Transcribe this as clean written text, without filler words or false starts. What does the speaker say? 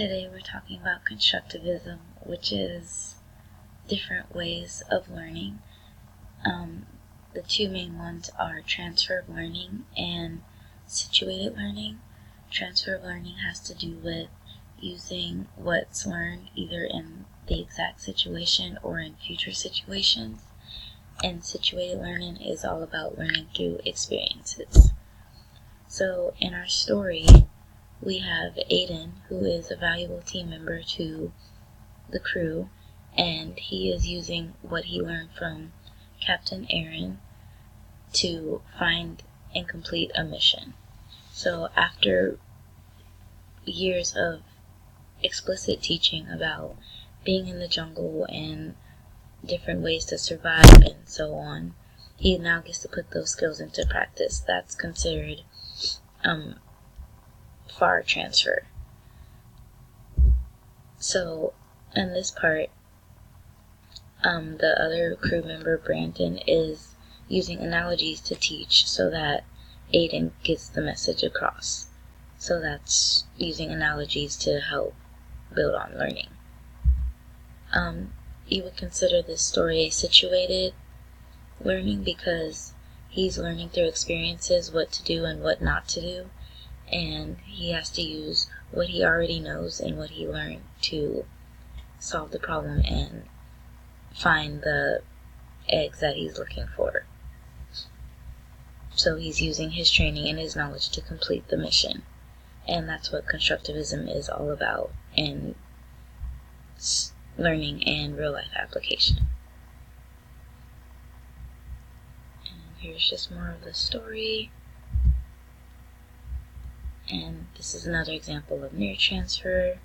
Today we're talking about constructivism, which is different ways of learning. The two main ones are transfer of learning and situated learning. Transfer of learning has to do with using what's learned either in the exact situation or in future situations. And situated learning is all about learning through experiences. So in our story, we have Aiden, who is a valuable team member to the crew, and he is using what he learned from Captain Aaron to find and complete a mission. So after years of explicit teaching about being in the jungle and different ways to survive and so on, he now gets to put those skills into practice. That's considered far transfer. So in this part, the other crew member, Brandon, is using analogies to teach so that Aiden gets the message across. So that's using analogies to help build on learning. You would consider this story a situated learning because he's learning through experiences what to do and what not to do, and he has to use what he already knows and what he learned to solve the problem and find the eggs that he's looking for. So he's using his training and his knowledge to complete the mission. And that's what constructivism is all about in learning and real life application. And here's just more of the story. And this is another example of near transfer.